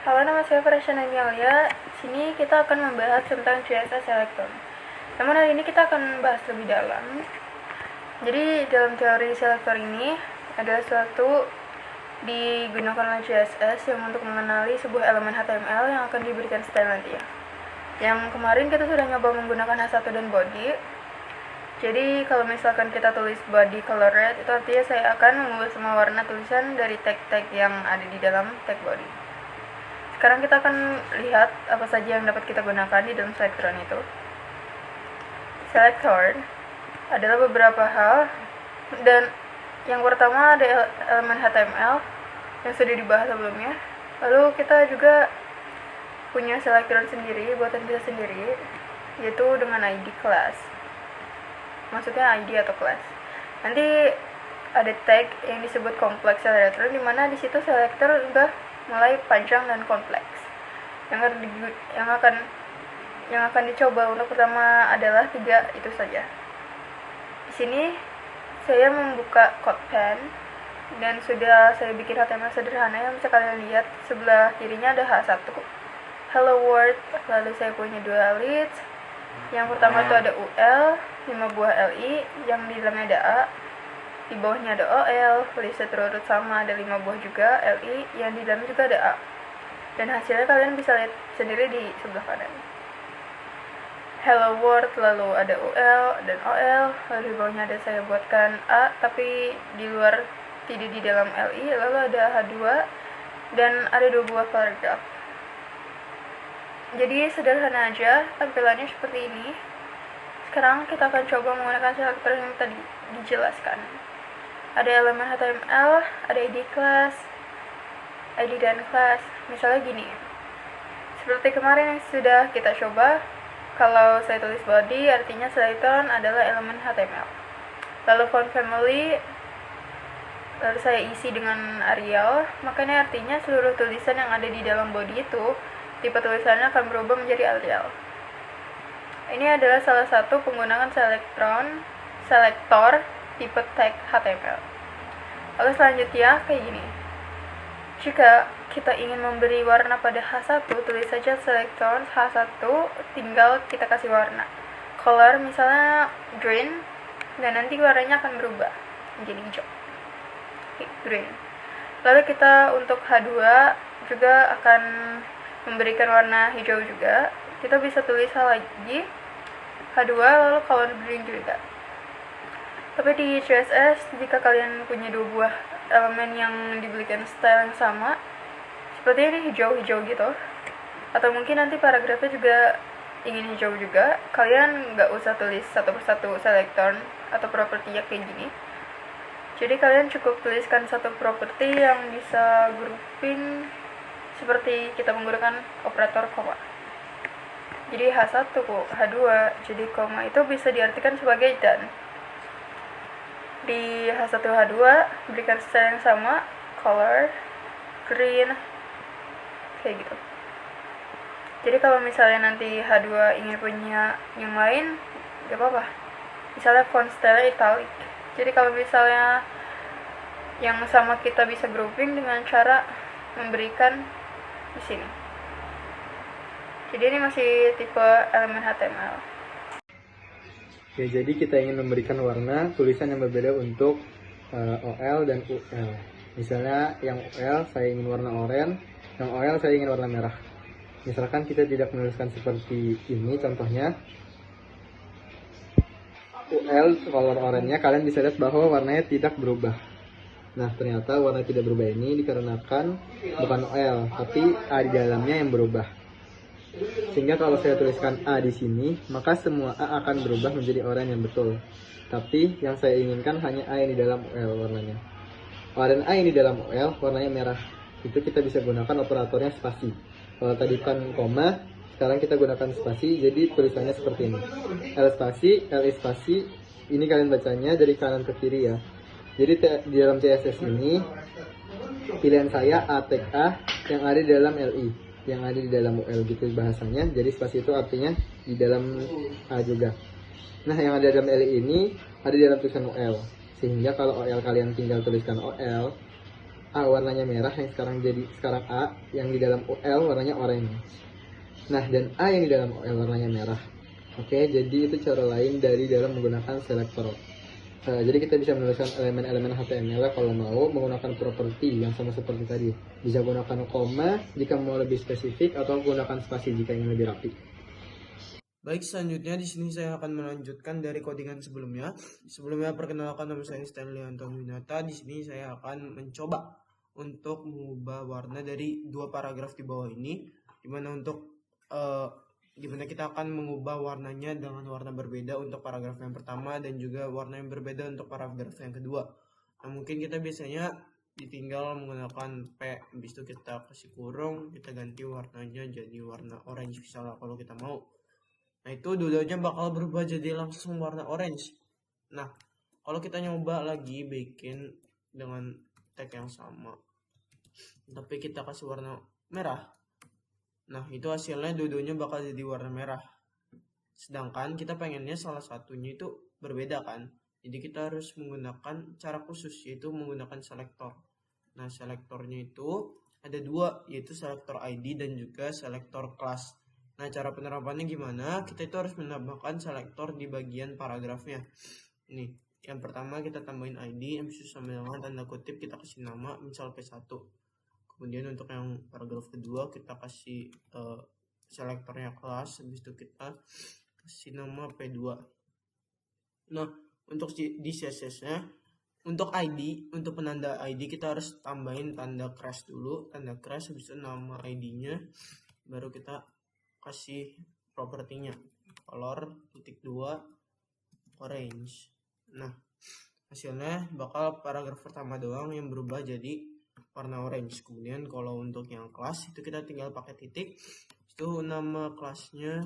Halo, nama saya Farshana Emilia. Sini kita akan membahas tentang CSS Selector. Namun hari ini kita akan bahas lebih dalam. Jadi dalam teori selector ini adalah suatu digunakan oleh CSS yang untuk mengenali sebuah elemen HTML yang akan diberikan style nanti ya. Yang kemarin kita sudah nyoba menggunakan H1 dan body. Jadi kalau misalkan kita tulis body color red, itu artinya saya akan mengubah semua warna tulisan dari tag-tag yang ada di dalam tag body. Sekarang kita akan lihat apa saja yang dapat kita gunakan di dalam selector itu. Selector adalah beberapa hal, dan yang pertama ada elemen HTML yang sudah dibahas sebelumnya. Lalu kita juga punya selector sendiri, buatan kita sendiri, yaitu dengan ID class. Maksudnya ID atau class. Nanti ada tag yang disebut complex selector, di mana di situ selector udah mulai panjang dan kompleks. Yang akan dicoba untuk pertama adalah 3 itu saja. Di sini saya membuka CodePen dan sudah saya bikin HTML sederhana yang bisa kalian lihat. Sebelah kirinya ada H1, Hello World, lalu saya punya 2 leads. Yang pertama itu ada UL, 5 buah LI, yang di dalamnya ada A, di bawahnya ada OL, list terurut sama ada 5 buah juga LI, yang di dalamnya juga ada A. Dan hasilnya kalian bisa lihat sendiri di sebelah kanan. Hello World, lalu ada UL dan OL, lalu di bawahnya ada saya buatkan A, tapi di luar, tidak di dalam LI, lalu ada H2, dan ada 2 buah paragraf. Jadi sederhana aja, tampilannya seperti ini. Sekarang kita akan coba menggunakan selector yang tadi dijelaskan. Ada elemen HTML, ada ID class, ID dan class. Misalnya gini, seperti kemarin yang sudah kita coba, kalau saya tulis body, artinya selector adalah elemen HTML. Lalu font family, lalu saya isi dengan Arial, makanya artinya seluruh tulisan yang ada di dalam body itu, tipe tulisannya akan berubah menjadi Arial. Ini adalah salah satu penggunaan selector tipe tag HTML. Lalu selanjutnya kayak gini. Jika kita ingin memberi warna pada H1, tulis saja selector H1, tinggal kita kasih warna. Color misalnya green, dan nanti warnanya akan berubah menjadi hijau. Green. Lalu kita untuk H2 juga akan memberikan warna hijau juga. Kita bisa tulis hal lagi H2 lalu color green juga. Tapi di CSS, jika kalian punya 2 buah elemen yang diberikan style yang sama, seperti ini hijau-hijau gitu, atau mungkin nanti paragrafnya juga ingin hijau juga, kalian nggak usah tulis satu persatu selector atau properti kayak gini. Jadi kalian cukup tuliskan satu properti yang bisa grouping seperti kita menggunakan operator koma. Jadi H1, H2, jadi koma itu bisa diartikan sebagai dan. Di H1, H2 berikan style yang sama, color, green, kayak gitu. Jadi kalau misalnya nanti H2 ingin punya yang lain, gak apa-apa. Misalnya font style italic. Jadi kalau misalnya yang sama kita bisa grouping dengan cara memberikan di sini. Jadi ini masih tipe elemen HTML. Ya, jadi kita ingin memberikan warna tulisan yang berbeda untuk OL dan UL. Misalnya yang UL saya ingin warna oranye, yang OL saya ingin warna merah. Misalkan kita tidak menuliskan seperti ini contohnya. UL color oranye, kalian bisa lihat bahwa warnanya tidak berubah. Nah, ternyata warna tidak berubah ini dikarenakan bukan OL, tapi A di dalamnya yang berubah. Sehingga kalau saya tuliskan A di sini, maka semua A akan berubah menjadi oranye yang betul. Tapi yang saya inginkan hanya A yang di dalam OL warnanya. Dan A yang di dalam OL warnanya merah. Itu kita bisa gunakan operatornya spasi. Kalau tadi kan koma, sekarang kita gunakan spasi, jadi tulisannya seperti ini. L spasi, L spasi, ini kalian bacanya dari kanan ke kiri ya. Jadi di dalam CSS ini, pilihan saya A tag A yang ada di dalam LI, yang ada di dalam UL gitu bahasanya. Jadi spasi itu artinya di dalam A juga. Nah, yang ada di dalam LI ini ada di dalam tulisan UL. Sehingga kalau OL kalian tinggal tuliskan OL, A warnanya merah yang sekarang A, yang di dalam L warnanya orange. Nah, dan A yang di dalam L warnanya merah. Oke, jadi itu cara lain dari dalam menggunakan selektor. Jadi kita bisa menuliskan elemen-elemen HTML kalau mau menggunakan properti yang sama seperti tadi. Bisa gunakan koma jika mau lebih spesifik atau gunakan spasi jika ingin lebih rapi. Baik, selanjutnya di sini saya akan melanjutkan dari codingan sebelumnya. Sebelumnya perkenalkan, nama saya Stanley Anton Winata. Di sini saya akan mencoba untuk mengubah warna dari dua paragraf di bawah ini, dimana kita akan mengubah warnanya dengan warna berbeda untuk paragraf yang pertama dan juga warna yang berbeda untuk paragraf yang kedua. Nah, mungkin kita biasanya ditinggal menggunakan P, habis itu kita kasih kurung, kita ganti warnanya jadi warna orange misalnya kalau kita mau. Nah, itu dua-duanya bakal berubah jadi langsung warna orange. Nah, kalau kita nyoba lagi bikin dengan tag yang sama, tapi kita kasih warna merah, nah itu hasilnya dua-duanya bakal jadi warna merah. Sedangkan kita pengennya salah satunya itu berbeda kan, jadi kita harus menggunakan cara khusus, yaitu menggunakan selektor. Nah, selektornya itu ada dua, yaitu selektor ID dan juga selektor class. Nah, cara penerapannya gimana? Kita itu harus menambahkan selektor di bagian paragrafnya. Nih, yang pertama kita tambahin ID, habis itu sama dengan tanda kutip kita kasih nama, misal P1. Kemudian untuk yang paragraf kedua kita kasih selektornya kelas, habis itu kita kasih nama P2. Nah, untuk di CSS-nya, untuk ID, untuk penanda ID kita harus tambahin tanda crash dulu, tanda crash, habis itu nama ID-nya, baru kita kasih propertinya color .2 orange. Nah, hasilnya bakal paragraf pertama doang yang berubah jadi warna orange. Kemudian kalau untuk yang kelas itu kita tinggal pakai titik, itu nama kelasnya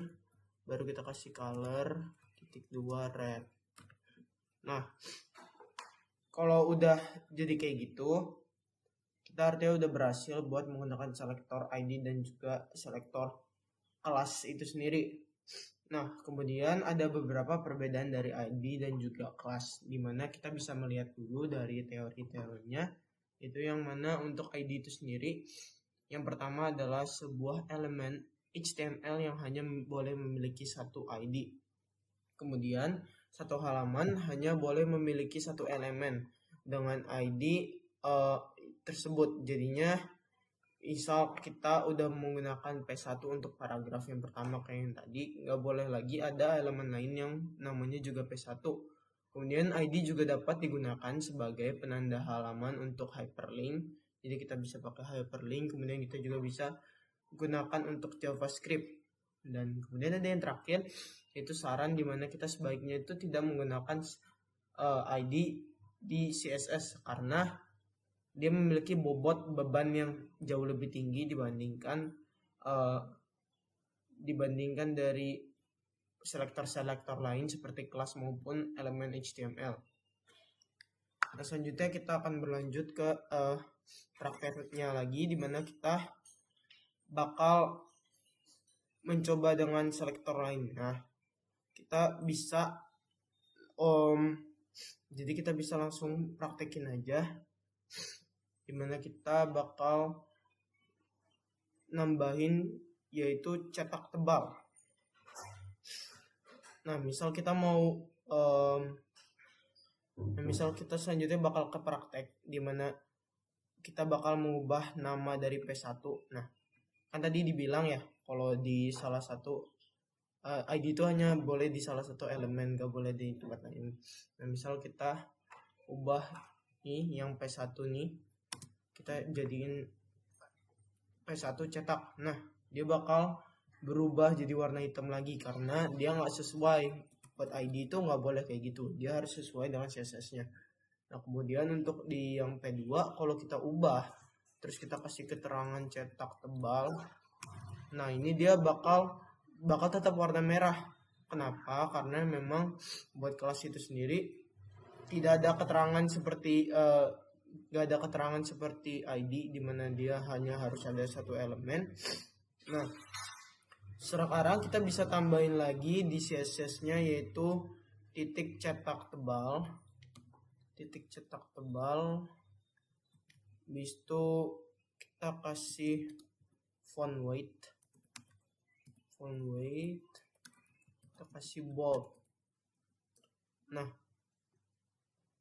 baru kita kasih color .2 red. Nah, kalau udah jadi kayak gitu, kita artinya udah berhasil buat menggunakan selektor ID dan juga selektor kelas itu sendiri. Nah, kemudian ada beberapa perbedaan dari ID dan juga kelas, dimana kita bisa melihat dulu dari teori-teorinya. Itu yang mana untuk ID itu sendiri, yang pertama adalah sebuah elemen HTML yang hanya boleh memiliki satu ID. Kemudian satu halaman hanya boleh memiliki satu elemen dengan ID tersebut. Jadinya misal kita udah menggunakan P1 untuk paragraf yang pertama kayak yang tadi, nggak boleh lagi ada elemen lain yang namanya juga P1. Kemudian ID juga dapat digunakan sebagai penanda halaman untuk hyperlink. Jadi kita bisa pakai hyperlink, kemudian kita juga bisa gunakan untuk JavaScript. Dan kemudian ada yang terakhir, yaitu saran dimana kita sebaiknya itu tidak menggunakan ID di CSS karena dia memiliki bobot beban yang jauh lebih tinggi dibandingkan dari selektor-selektor lain seperti kelas maupun elemen HTML. Nah, selanjutnya kita akan berlanjut ke prakteknya lagi, dimana kita bakal mencoba dengan selektor lain. Nah, kita bisa jadi kita bisa langsung praktekin aja, dimana kita bakal nambahin yaitu cetak tebal. Nah, misal kita mau misal kita selanjutnya bakal ke praktek, dimana kita bakal mengubah nama dari P1. Nah, kan tadi dibilang ya, kalau di salah satu ID itu hanya boleh di salah satu elemen, gak boleh di tempat lain. Nah, misal kita ubah nih yang P1 nih, kita jadiin P1 cetak. Nah, dia bakal berubah jadi warna hitam lagi karena dia nggak sesuai. Buat ID itu nggak boleh kayak gitu, dia harus sesuai dengan CSS-nya. Nah, kemudian untuk di yang P2, kalau kita ubah terus kita kasih keterangan cetak tebal, nah ini dia bakal tetap warna merah. Kenapa? Karena memang buat kelas itu sendiri tidak ada keterangan seperti gak ada keterangan seperti ID, dimana dia hanya harus ada satu elemen. Nah, sekarang kita bisa tambahin lagi di CSS-nya, yaitu titik cetak tebal Habis itu kita kasih font weight, kita kasih bold. Nah,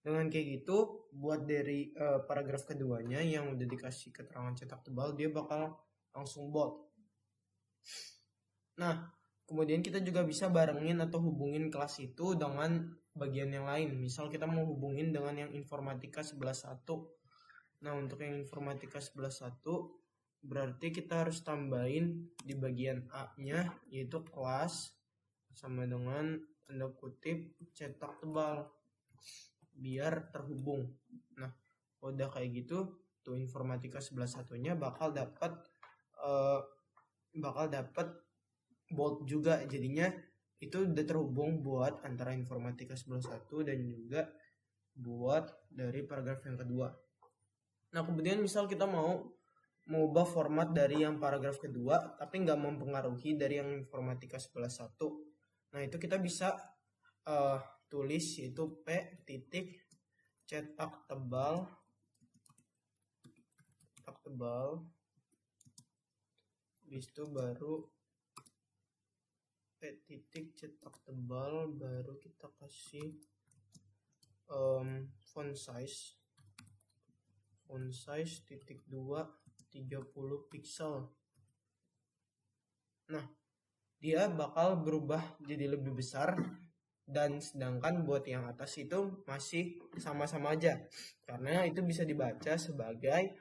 dengan kayak gitu, buat dari paragraf keduanya yang udah dikasih keterangan cetak tebal, dia bakal langsung bold. Nah, kemudian kita juga bisa barengin atau hubungin kelas itu dengan bagian yang lain. Misal kita mau hubungin dengan yang informatika 11.1. Nah, untuk yang informatika 11.1 berarti kita harus tambahin di bagian A-nya yaitu kelas sama dengan tanda kutip cetak tebal biar terhubung. Nah, udah kayak gitu tuh informatika 11.1-nya bakal dapat bold juga, jadinya itu udah terhubung buat antara informatika 11.1 dan juga buat dari paragraf yang kedua. Nah, kemudian misal kita mau mengubah format dari yang paragraf kedua tapi nggak mempengaruhi dari yang informatika 11.1. Nah, itu kita bisa tulis yaitu P titik cetak tebal habis itu baru P titik cetak tebal baru kita kasih font size titik 2 30 pixel. Nah, dia bakal berubah jadi lebih besar, dan sedangkan buat yang atas itu masih sama-sama aja karena itu bisa dibaca sebagai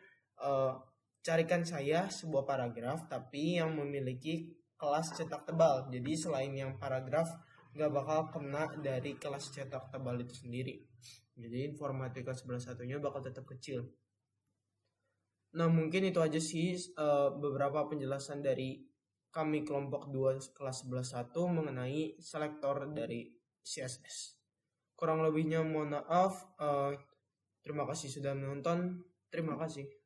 carikan saya sebuah paragraf tapi yang memiliki kelas cetak tebal. Jadi selain yang paragraf nggak bakal kena dari kelas cetak tebal itu sendiri. Jadi informatika 11.1-nya bakal tetap kecil. Nah, mungkin itu aja sih beberapa penjelasan dari kami kelompok 2 kelas 11.1 mengenai selektor dari CSS. Kurang lebihnya mohon maaf. Terima kasih sudah menonton. Terima kasih.